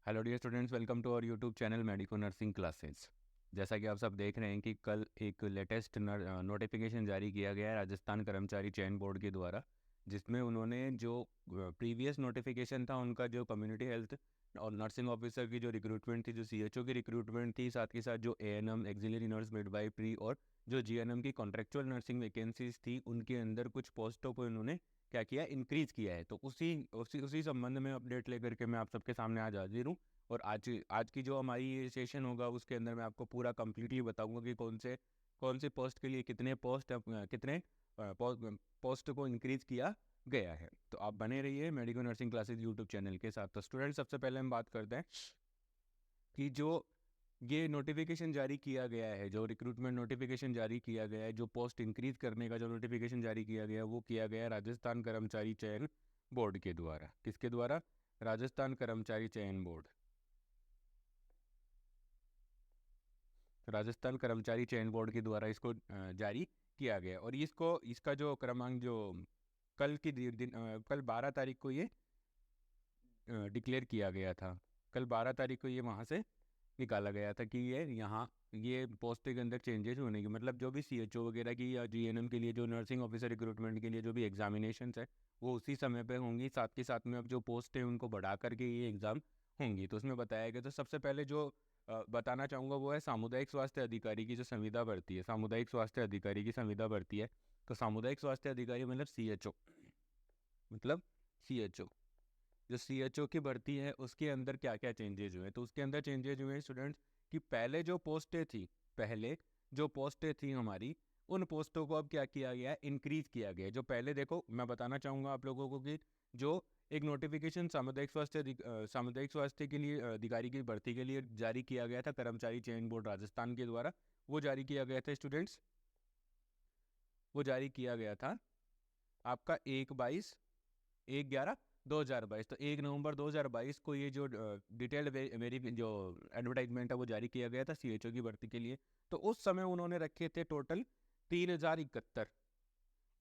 Hello dear students, welcome to our YouTube channel Medico Nursing Classes. जैसा कि आप सब देख रहे हैं कि कल एक लेटेस्ट नोटिफिकेशन जारी किया गया है राजस्थान कर्मचारी चयन बोर्ड के द्वारा, जिसमें उन्होंने जो प्रीवियस नोटिफिकेशन था उनका जो कम्युनिटी हेल्थ और नर्सिंग ऑफिसर की जो रिक्रूटमेंट थी, जो सीएचओ की रिक्रूटमेंट थी, साथ के साथ जो एएनएम एक्सिलरी नर्स मिडवाइफरी और जो जीएनएम की कॉन्ट्रेक्चुअल नर्सिंग वैकेंसीज थी, उनके अंदर कुछ पोस्टों को इन्होंने क्या किया, इंक्रीज किया है। तो उसी उसी उसी संबंध में अपडेट लेकर के मैं आप सबके सामने आज हाजिर हूँ। और आज आज की जो हमारी ये सेशन होगा उसके अंदर मैं आपको पूरा कंप्लीटली बताऊंगा कि कौन से पोस्ट के लिए कितने पोस्ट को इंक्रीज किया गया है। तो आप बने रहिए medico Nursing classes YouTube channel के साथ। तो स्टूडेंट, सबसे पहले हम बात करते हैं कि जो ये नोटिफिकेशन जारी किया गया है, जो रिक्रूटमेंट नोटिफिकेशन जारी किया गया है, जो पोस्ट इंक्रीज करने का जो नोटिफिकेशन जारी किया गया है, वो किया गया है राजस्थान कर्मचारी चयन बोर्ड के द्वारा। किसके द्वारा? राजस्थान कर्मचारी चयन बोर्ड। राजस्थान कर्मचारी चयन बोर्ड के द्वारा इसको जारी किया गया। और इसका जो क्रमांक जो कल 12 तारीख को ये डिक्लेयर किया गया था। कल 12 तारीख को ये वहाँ से निकाला गया था कि ये पोस्ट के अंदर चेंजेस होने की, मतलब जो भी सीएचओ वगैरह की या जीएनएम के लिए जो नर्सिंग ऑफिसर रिक्रूटमेंट के लिए जो भी एग्जामिनेशंस है वो उसी समय पे होंगी। साथ के साथ में अब जो पोस्ट है उनको बढ़ा करके ये एग्ज़ाम होंगी। तो उसमें बताया गया। तो सबसे पहले जो बताना चाहूँगा वो है सामुदायिक स्वास्थ्य अधिकारी की जो संविदा भर्ती है। सामुदायिक स्वास्थ्य अधिकारी की संविदा भर्ती है। तो सामुदायिक स्वास्थ्य अधिकारी मतलब सीएचओ जो सीएचओ की भर्ती है उसके अंदर क्या क्या चेंजेज हुए। तो उसके अंदर चेंजेज हुए स्टूडेंट्स कि पहले जो पोस्टें थी हमारी, उन पोस्टों को अब क्या किया गया है, इंक्रीज किया गया है। जो पहले, देखो मैं बताना चाहूँगा आप लोगों को कि जो एक नोटिफिकेशन सामुदायिक स्वास्थ्य के लिए अधिकारी की भर्ती के लिए जारी किया गया था कर्मचारी चयन बोर्ड राजस्थान के द्वारा, वो जारी किया गया था स्टूडेंट्स। वो जारी किया गया था आपका 1/11/2022। तो 1 नवंबर 2022 को ये जो डिटेल्ड मेरी जो एडवर्टाइजमेंट है वो जारी किया गया था सीएचओ की भर्ती के लिए। तो उस समय उन्होंने रखे थे टोटल 3071।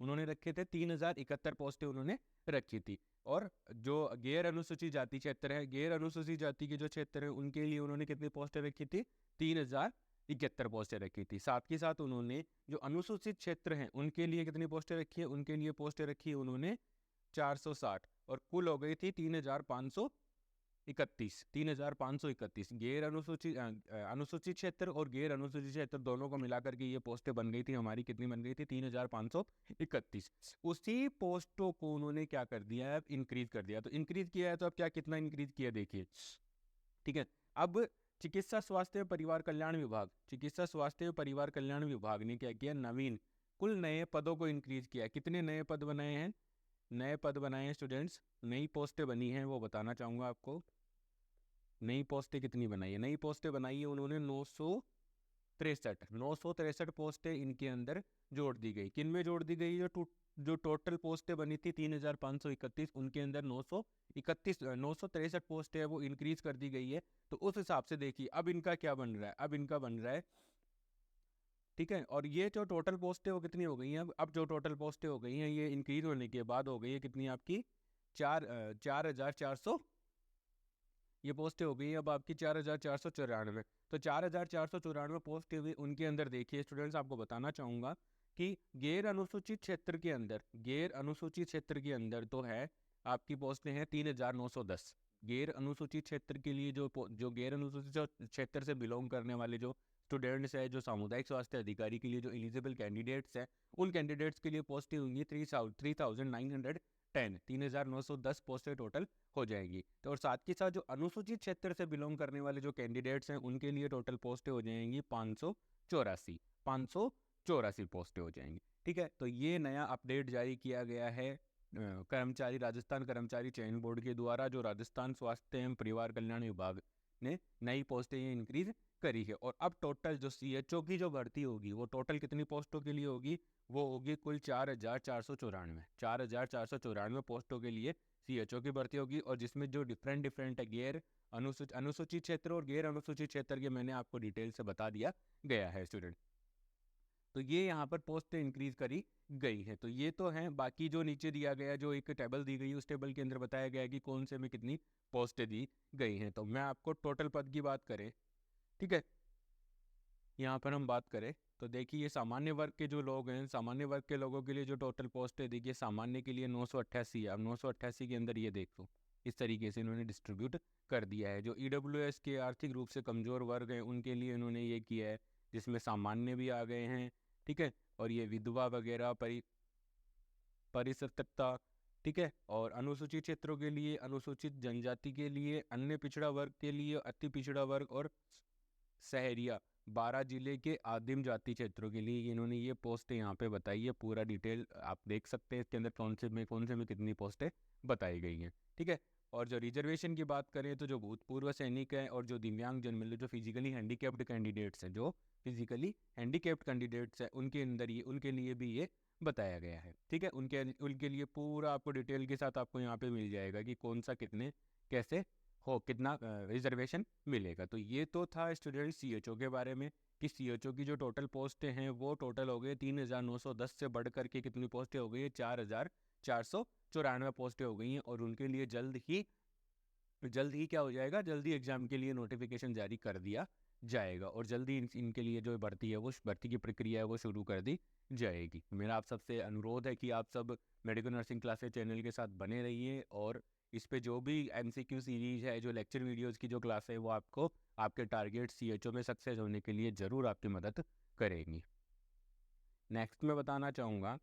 उन्होंने रखे थे 3071 पोस्टें उन्होंने रखी थी। और जो गैर अनुसूचित जाति क्षेत्र है, गैर अनुसूचित जाति के जो क्षेत्र है उनके लिए उन्होंने कितनी पोस्टें रखी थी? 3071 पोस्टें रखी थी। साथ के साथ उन्होंने जो अनुसूचित क्षेत्र हैं उनके लिए कितनी पोस्टें रखी है? उनके लिए पोस्टें रखी है उन्होंने 460। और कुल हो गई थी 3531। गैर अनुसूचित क्षेत्र और गैर अनुसूचित क्षेत्र दोनों को मिलाकर के ये पोस्टें बन गई थी हमारी। कितनी बन गई थी? 3531। उसी पोस्टों को उन्होंने क्या कर दिया है, इंक्रीज कर दिया। तो इंक्रीज किया है तो अब क्या, कितना इंक्रीज किया देखिए। ठीक है, अब चिकित्सा स्वास्थ्य एवं परिवार कल्याण विभाग ने क्या किया, नवीन कुल नए पदों को इंक्रीज किया। कितने नए पद बनाए हैं? नए पद बनाए हैं स्टूडेंट्स, नई पोस्टें बनी हैं, वो बताना चाहूँगा आपको। नई पोस्टें कितनी बनाई है? नई पोस्टें बनाई है उन्होंने 963 पोस्टें इनके अंदर जोड़ दी गई। किन में जोड़ दी गई? जो टोटल पोस्टें बनी थी 3531, उनके अंदर 963 पोस्टें है वो इंक्रीज कर दी गई है। तो उस हिसाब से देखिए अब इनका क्या बन रहा है, अब इनका बन रहा है, ठीक है। और ये जो टोटल पोस्टें वो कितनी हो गई हैं? अब जो टोटल पोस्टें हो गई हैं ये इंक्रीज होने के बाद हो गई है कितनी आपकी? 4,400 ये पोस्टें हो गई अब आपकी 4,494। तो 4,494 पोस्ट हुई उनके अंदर। देखिए स्टूडेंट्स, आपको बताना चाहूँगा कि गैर अनुसूचित क्षेत्र के अंदर तो है आपकी पोस्टें हैं 3,910। गैर अनुसूचित क्षेत्र के लिए जो गैर अनुसूचित क्षेत्र से बिलोंग करने वाले जो स्टूडेंट्स हैं, जो सामुदायिक स्वास्थ्य अधिकारी के लिए जो एलिजिबल कैंडिडेट्स हैं, उन कैंडिडेट्स के लिए पोस्टें होंगी 3,910 पोस्टें टोटल हो जाएगी। तो और साथ के साथ जो अनुसूचित क्षेत्र से बिलोंग करने वाले जो कैंडिडेट्स हैं उनके लिए टोटल पोस्टें हो जाएंगी 584 पोस्टें हो जाएंगी। ठीक है, तो ये नया अपडेट जारी किया गया है राजस्थान कर्मचारी चयन बोर्ड के द्वारा, जो राजस्थान स्वास्थ्य एवं परिवार कल्याण विभाग ने नई पोस्टें इंक्रीज करी है। और अब टोटल जो सीएचओ की जो भर्ती होगी वो टोटल कितनी पोस्टों के लिए होगी? वो होगी कुल 4,494 पोस्टों के लिए सीएचओ की भर्ती होगी। और जिसमें जो डिफरेंट है, गैर अनुसूचित क्षेत्र और गैर अनुसूचित क्षेत्र के मैंने आपको डिटेल से बता दिया गया है स्टूडेंट। तो ये यहाँ पर पोस्टें इंक्रीज करी गई है। तो ये तो है। बाकी जो नीचे दिया गया, जो एक टेबल दी गई है, उस टेबल के अंदर बताया गया है कि कौन से में कितनी पोस्टें दी गई हैं। तो मैं आपको टोटल पद की बात करें, ठीक है, यहाँ पर हम बात करें तो देखिए ये सामान्य वर्ग के जो लोग हैं, सामान्य वर्ग के लोगों के लिए जो टोटल पोस्ट है, देखिए सामान्य के लिए 988 है। अब 988 के अंदर ये देख लो, इस तरीके से इन्होंने डिस्ट्रीब्यूट कर दिया है। जो ईडब्ल्यूएस के आर्थिक रूप से कमज़ोर वर्ग हैं उनके लिए इन्होंने ये किया है, जिसमें सामान्य भी आ गए हैं, ठीक है, और ये विधवा वगैरह, परिसत्रता, ठीक है, और अनुसूचित क्षेत्रों के लिए, अनुसूचित जनजाति के लिए, अन्य पिछड़ा वर्ग के लिए, अति पिछड़ा वर्ग और शहरिया 12 जिले के आदिम जाति क्षेत्रों के लिए इन्होंने ये पोस्टें यहाँ पे बताई है। पूरा डिटेल आप देख सकते हैं इसके अंदर कौन से में कितनी पोस्टें बताई गई हैं, ठीक है। और जो रिजर्वेशन की बात करें तो जो भूतपूर्व सैनिक हैं और जो दिव्यांग जन, मतलब जो फिजिकली हैंडीकैप्ड कैंडिडेट्स हैं, जो फिजिकली हैंडीकैप्ड कैंडिडेट्स हैं, उनके अंदर ये, उनके लिए भी ये बताया गया है, ठीक है। उनके लिए पूरा आपको डिटेल के साथ आपको यहाँ पे मिल जाएगा कि कौन सा कितने कैसे हो, कितना रिजर्वेशन मिलेगा। तो ये तो था स्टूडेंट सीएचओ के बारे में कि सीएचओ की जो टोटल पोस्टें हैं वो टोटल हो गई 3910 से बढ़ करके कितनी पोस्टें हो गई है, 4494 पोस्टें हो गई हैं। और उनके लिए जल्द ही क्या हो जाएगा, जल्दी एग्जाम के लिए नोटिफिकेशन जारी कर दिया जाएगा और जल्दी इनके लिए जो भर्ती है, वो भर्ती की प्रक्रिया है वो शुरू कर दी जाएगी। मेरा आप सबसे अनुरोध है कि आप सब मेडिकल नर्सिंग क्लासेस चैनल के साथ बने रहिए और इस पे जो भी एमसीक्यू सीरीज है, जो लेक्चर वीडियोस की जो क्लास है, वो आपको आपके टारगेट सीएचओ में सक्सेस होने के लिए ज़रूर आपकी मदद करेंगी। नेक्स्ट मैं बताना चाहूँगा,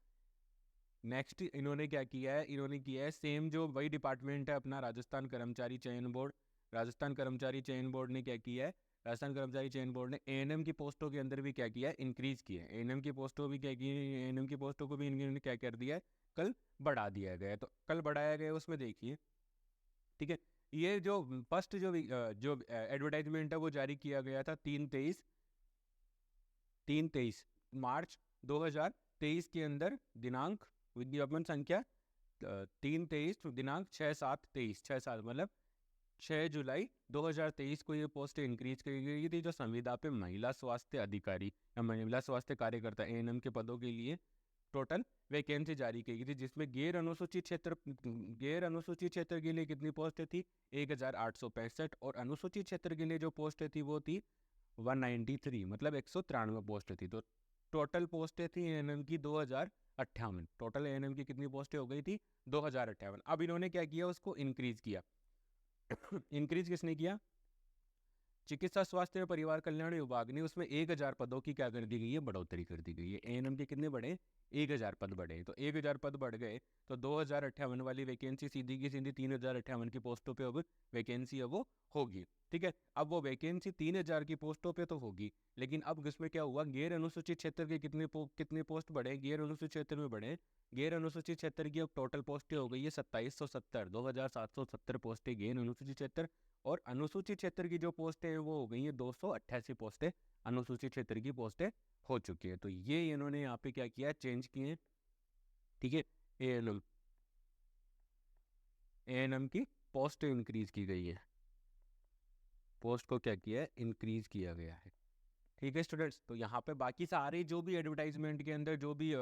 नेक्स्ट इन्होंने क्या किया है, इन्होंने किया है सेम जो वही डिपार्टमेंट है अपना, राजस्थान कर्मचारी चयन बोर्ड। राजस्थान कर्मचारी चयन बोर्ड ने क्या किया है, राजस्थान कर्मचारी चयन बोर्ड ने एएनएम की पोस्टों के अंदर भी क्या किया है, इंक्रीज किया है। एएनएम की पोस्टों भी क्या की है, एएनएम की पोस्टों को भी इन्होंने क्या कर दिया है, कल बढ़ा दिया गया है। तो कल बढ़ाया गया उसमें देखिए, ठीक है, ये जो फर्स्ट जो एडवर्टाइजमेंट है वो जारी किया गया था 3-23 मार्च 2023 के अंदर, दिनांक विज्ञापन संख्या 3-23, दिनांक 6-7-23, 6-7 मतलब 6 जुलाई 2023 को ये पोस्ट इंक्रीज की गई थी। जो संविदा पे महिला स्वास्थ्य अधिकारी या महिला स्वास्थ्य कार्यकर्ता एएनएम के पदों के लिए टोटल वैकेंसी जारी की गई थी, जिसमें गैर अनुसूचित क्षेत्र के लिए कितनी पोस्टें थी, 1865, और अनुसूचित क्षेत्र के लिए जो पोस्टें थी वो थी 193, मतलब 193 पोस्टें थी। तो टोटल पोस्टें थी एएनएम की 2058। टोटल एएनएम की कितनी पोस्टें हो गई थी, 2058। अब इन्होंने क्या किया, उसको इंक्रीज किया। इंक्रीज किसने किया, चिकित्सा स्वास्थ्य एवं परिवार कल्याण विभाग ने उसमें 1000 पदों की क्या कर दी गई है, बढ़ोतरी कर दी गई है। एएनएम के कितने बढ़े, 1000 पद बढ़े। तो 1000 पद बढ़ गए तो 2058 वाली वैकेंसी सीधी की सीधी 3058 की पोस्टों पे अब वैकेंसी है वो होगी, ठीक है। अब वो वैकेंसी 3000 की पोस्टों पे तो होगी, लेकिन अब इसमें क्या हुआ, गैर अनुसूचित क्षेत्र के कितने पोस्ट बढ़े, गैर अनुसूचित क्षेत्र में बढ़े। गैर अनुसूचित क्षेत्र की अब टोटल पोस्टें हो गई है 2770, 2770 पोस्टें गैर अनुसूचित क्षेत्र, और अनुसूचित क्षेत्र की जो पोस्टें हैं वो हो गई हैं 288 पोस्टें अनुसूचित क्षेत्र की पोस्टें हो चुकी है। तो ये इन्होंने यहाँ पे क्या किया, चेंज किए हैं, ठीक है। एएनएम की पोस्ट इंक्रीज की गई है, पोस्ट को क्या किया है, इंक्रीज किया गया है, ठीक है स्टूडेंट्स। तो यहाँ पे बाकी सारे जो भी एडवर्टाइजमेंट के अंदर जो भी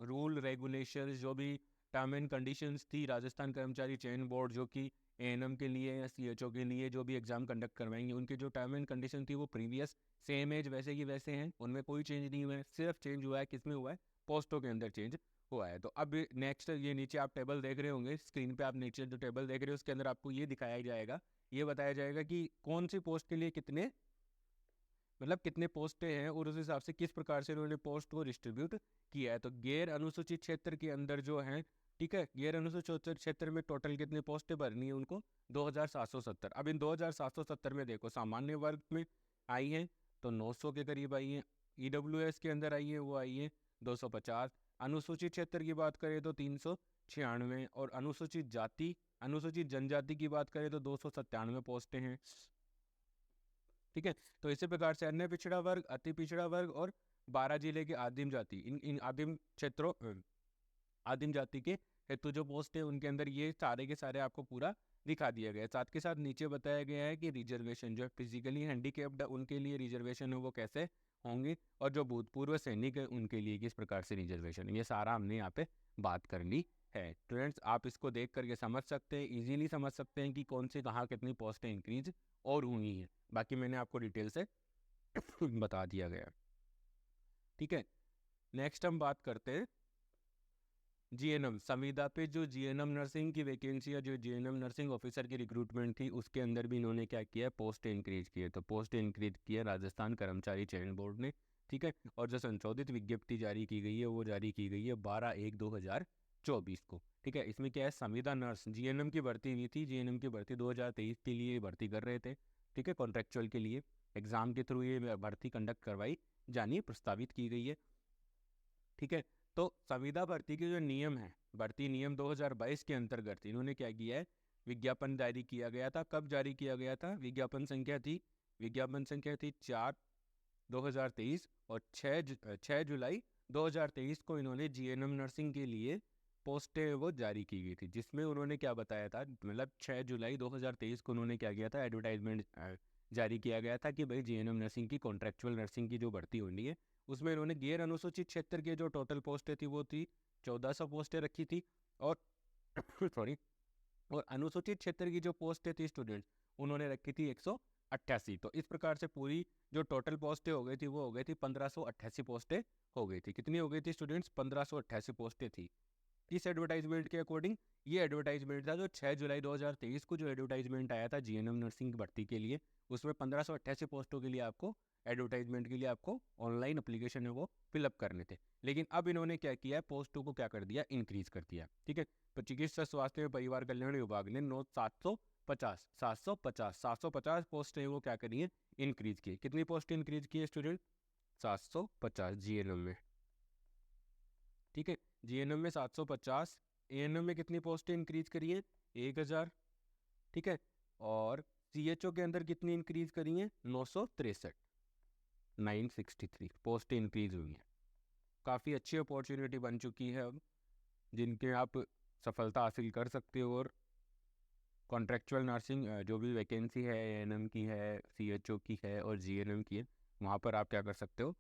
रूल रेगुलेशंस, जो भी टर्म एंड कंडीशंस थी, राजस्थान कर्मचारी चयन बोर्ड जो कि एएनएम के लिए या सीएचओ के लिए जो भी एग्जाम कंडक्ट करवाएंगे, उनकी जो टर्म एंड कंडीशन थी वो प्रीवियस सेम एज वैसे की वैसे हैं, उनमें कोई चेंज नहीं हुआ है। सिर्फ चेंज हुआ है किसमें हुआ है, पोस्टों के अंदर चेंज हुआ है। तो अब नेक्स्ट, ये नीचे आप टेबल देख रहे होंगे स्क्रीन पे, आप नीचे जो टेबल देख रहे हो उसके अंदर आपको ये दिखाया जाएगा, ये बताया जाएगा कि कौन सी पोस्ट के लिए कितने, मतलब कितने पोस्टें हैं और उस हिसाब से किस प्रकार से उन्होंने पोस्ट को डिस्ट्रीब्यूट किया है। तो गैर अनुसूचित क्षेत्र के अंदर जो है, ठीक है, गैर अनुसूचित क्षेत्र में टोटल कितनी पोस्टें भरनी है उनको, 2770। अब इन 2770 में देखो, सामान्य वर्ग में आई हैं तो 900 के करीब आई हैं, ईडब्ल्यूएस के अंदर आई है वो आई है 250, अनुसूचित क्षेत्र की बात करें तो 396, और अनुसूचित जनजाति की बात करें तो 297 पोस्टें हैं, ठीक है। तो इसी प्रकार से अन्य पिछड़ा वर्ग, अति पिछड़ा वर्ग और 12 जिले के आदिम जाति, इन आदिम क्षेत्रों, आदिम जाति के हेतु जो पोस्ट है उनके अंदर ये सारे के सारे आपको पूरा दिखा दिया गया है। साथ के साथ नीचे बताया गया है कि रिजर्वेशन जो है फिजिकली हैंडीकैप्ड उनके लिए रिजर्वेशन है वो कैसे होंगे, और जो भूतपूर्व सैनिक है उनके लिए किस प्रकार से रिजर्वेशन, ये सारा हमने यहाँ पे बात कर ली है। स्टूडेंट्स आप इसको देख करके समझ सकते हैं, इजीली समझ सकते हैं कि कौन से कहाँ कितनी पोस्टें इंक्रीज और हुई हैं। बाकी मैंने आपको डिटेल से बता दिया गया। ठीक है, नेक्स्ट हम बात करते हैं जीएनएम। संविदा पे जो जीएनएम नर्सिंग की वैकेंसी है, जो जीएनएम नर्सिंग ऑफिसर की रिक्रूटमेंट थी, उसके अंदर भी इन्होंने क्या किया है, पोस्ट इंक्रीज किए। तो पोस्ट इंक्रीज किया राजस्थान कर्मचारी चयन बोर्ड ने। ठीक है, और जो संशोधित विज्ञप्ति जारी की गई है वो जारी की गई है 12/1/2024 को। ठीक है, इसमें क्या है, संविदा नर्स जीएनएम की भर्ती हुई थी। जीएनएम की भर्ती 2023 के लिए भर्ती कर रहे थे। ठीक है, कॉन्ट्रेक्चुअल के लिए एग्जाम के थ्रू ये भर्ती कंडक्ट करवाई जानी प्रस्तावित की गई है। ठीक है, तो संविदा भर्ती के जो नियम है, भर्ती नियम 2022 के अंतर्गत इन्होंने क्या किया है, विज्ञापन जारी किया गया था। कब जारी किया गया था, विज्ञापन संख्या थी 4/2023 और 6 जुलाई 2023 को इन्होंने जीएनएम नर्सिंग के लिए पोस्टें वो जारी की गई थी, जिसमें उन्होंने क्या बताया था, मतलब 6 जुलाई 2023 को उन्होंने क्या किया था, एडवर्टाइजमेंट जारी किया गया था कि भाई जीएनएम नर्सिंग की कॉन्ट्रेक्चुअल नर्सिंग की जो भर्ती होनी है, उसमें इन्होंने गैर अनुसूचित क्षेत्र के जो टोटल पोस्टें थी वो थी 1400 पोस्टें रखी थी, और सॉरी, और अनुसूचित क्षेत्र की जो पोस्टें थी स्टूडेंट्स उन्होंने रखी थी 188। तो इस प्रकार से पूरी जो टोटल पोस्टें हो गई थी वो हो गई थी 1588 पोस्टें हो गई थी। कितनी हो गई थी स्टूडेंट्स, 1588 पोस्टें थी इस एडवर्टाइजमेंट के अकॉर्डिंग। ये एडवर्टाइजमेंट था जो 6 जुलाई 2023 को जो एडवर्टाइजमेंट आया था जीएनएम नर्सिंग भर्ती के लिए, उसमें 1588 पोस्टों के लिए आपको एडवर्टाइजमेंट के लिए आपको ऑनलाइन एप्लीकेशन है वो फिलअप करने थे। लेकिन अब इन्होंने क्या किया है, पोस्टों को क्या कर दिया, इंक्रीज कर दिया। ठीक है, तो चिकित्सा स्वास्थ्य एवं परिवार कल्याण विभाग ने 750 पोस्टें वो क्या करी है, इंक्रीज की। कितनी पोस्ट इंक्रीज की है स्टूडेंट, 750 जीएनएम में। ठीक है, जीएनएम में 750, एएनएम में कितनी पोस्टें इंक्रीज करी है, 1000। ठीक है, और सीएचओ के अंदर कितनी इंक्रीज करी है, 963, 963 पोस्टें इंक्रीज हुई हैं। काफ़ी अच्छी अपॉर्चुनिटी बन चुकी है अब, जिनके आप सफलता हासिल कर सकते हो। और कॉन्ट्रेक्चुअल नर्सिंग जो भी वैकेंसी है, एएनएम की है, सीएचओ की है और जीएनएम की है, वहाँ पर आप क्या कर सकते हो,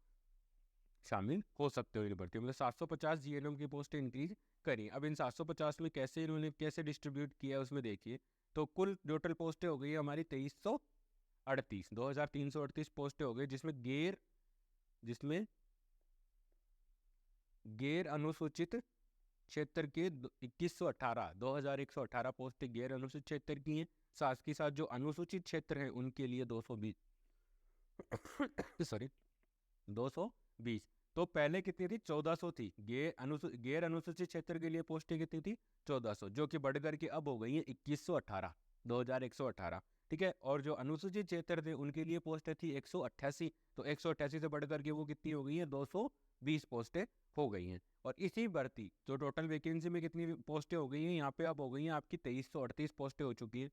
शामिल हो सकते हो इन भर्ती। मतलब 750 जीएनएम की पोस्टें इंक्रीज करी। अब इन 750 में कैसे इन्होंने कैसे डिस्ट्रीब्यूट किया है उसमें देखिए, तो कुल टोटल पोस्टें हो गई हमारी 2338 पोस्टें हो गई, जिसमें गैर अनुसूचित क्षेत्र के 2118 पोस्टें गैर अनुसूचित क्षेत्र की हैं। साथ के साथ जो अनुसूचित क्षेत्र हैं उनके लिए 220 सॉरी 220। तो पहले कितनी थी, 1400 थी। गैर अनुसूचित क्षेत्र के लिए पोस्टें कितनी थी, 1400, जो कि बढ़कर के अब हो गई है 2118। ठीक है, और जो अनुसूचित क्षेत्र थे उनके लिए पोस्टें थी 188। तो 188 से बढ़कर के वो कितनी हो गई है, 220 पोस्टें हो गई हैं। और इसी भर्ती जो टोटल वैकेंसी में कितनी पोस्टें हो गई हैं, यहाँ पे अब हो गई हैं आपकी 2338 पोस्टें हो चुकी है।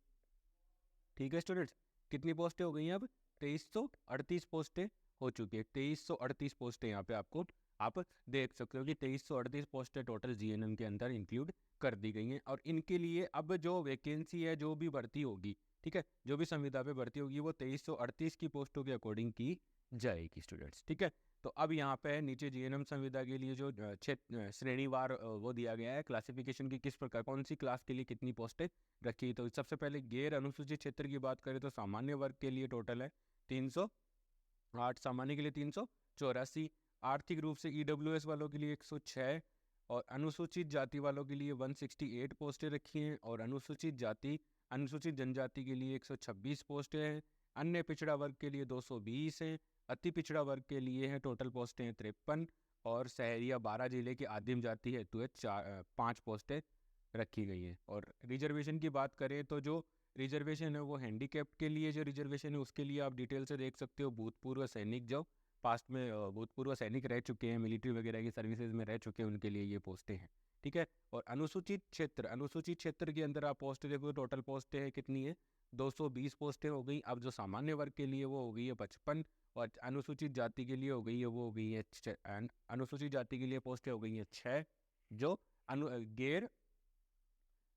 ठीक है स्टूडेंट्स, कितनी पोस्टें हो गई हैं अब, 2338 पोस्टें हो चुकी है। 2338 पोस्टें यहाँ पे आपको आप देख सकते हो कि 2338 पोस्टें टोटल जीएनएम के अंदर इंक्लूड कर दी गई हैं। और इनके लिए अब जो वैकेंसी है, जो भी भर्ती होगी, ठीक है, जो भी संविदा पे भर्ती होगी वो 2338 की पोस्टों के अकॉर्डिंग की जाएगी स्टूडेंट्स। ठीक है, तो अब यहाँ पे नीचे जीएनएम संविदा के लिए जो श्रेणीवार वो दिया गया है क्लासिफिकेशन की, किस प्रकार कौन सी क्लास के लिए कितनी पोस्टें रखी। तो सबसे पहले गैर अनुसूचित क्षेत्र की बात करें तो सामान्य वर्ग के लिए टोटल है 308, सामान्य के लिए 384, आर्थिक रूप से ईडब्ल्यूएस वालों के लिए 106, और अनुसूचित जाति वालों के लिए 168 पोस्टें रखी हैं, और अनुसूचित जनजाति के लिए 126 पोस्टें हैं। अन्य पिछड़ा वर्ग के लिए 220 हैं। अति पिछड़ा वर्ग के लिए है टोटल पोस्टें 53, और शहरिया 12 जिले की आदिम जाति हेतु है 5 पोस्टें रखी गई हैं। और रिजर्वेशन की बात करें तो जो रिजर्वेशन है वो हैंडीकैप्ड के लिए जो रिजर्वेशन है उसके लिए आप डिटेल से देख सकते हो। भूतपूर्व सैनिक जो पास्ट में भूतपूर्व सैनिक रह चुके हैं, मिलिट्री वगैरह की सर्विसेज में रह चुके हैं, उनके लिए ये पोस्टें हैं। ठीक है, और अनुसूचित क्षेत्र के अंदर आप पोस्ट देखो, टोटल पोस्टें हैं कितनी है, 220 पोस्टें हो गई। अब जो सामान्य वर्ग के लिए वो हो गई है 55, और अनुसूचित जाति के लिए हो गई है वो हो गई है अनुसूचित जाति के लिए पोस्टें हो गई हैं 6, जो गैर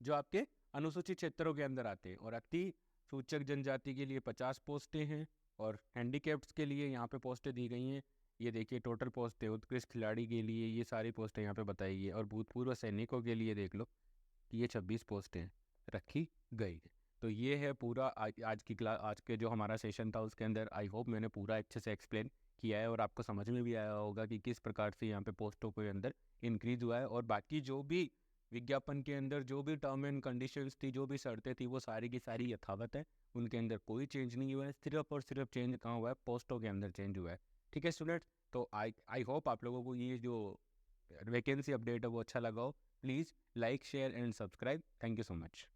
जो आपके अनुसूचित क्षेत्रों के अंदर आते हैं। और अति सूचक जनजाति के लिए 50 पोस्टें हैं और हैंडीकैप्ड्स के लिए यहाँ पे पोस्टें दी गई हैं। ये देखिए टोटल पोस्ट है। उत्कृष्ट खिलाड़ी के लिए ये सारी पोस्टें यहाँ पे बताई गई है। और भूतपूर्व सैनिकों के लिए देख लो कि ये 26 पोस्टें रखी गई है। तो ये है पूरा आज की क्लास, आज के जो हमारा सेशन था उसके अंदर। आई होप मैंने पूरा अच्छे से एक्सप्लेन किया है और आपको समझ में भी आया होगा कि किस प्रकार से यहाँ पे पोस्टों के अंदर इंक्रीज हुआ है। और बाकी जो भी विज्ञापन के अंदर जो भी टर्म एंड कंडीशंस थी, जो भी शर्तें थी, वो सारी की सारी यथावत है। उनके अंदर कोई चेंज नहीं हुआ है। सिर्फ और सिर्फ चेंज कहाँ हुआ है? पोस्टों के अंदर चेंज हुआ है। ठीक है स्टूडेंट्स, तो आई होप आप लोगों को ये जो वैकेंसी अपडेट है वो अच्छा लगा हो। Please like share and subscribe. Thank you so much.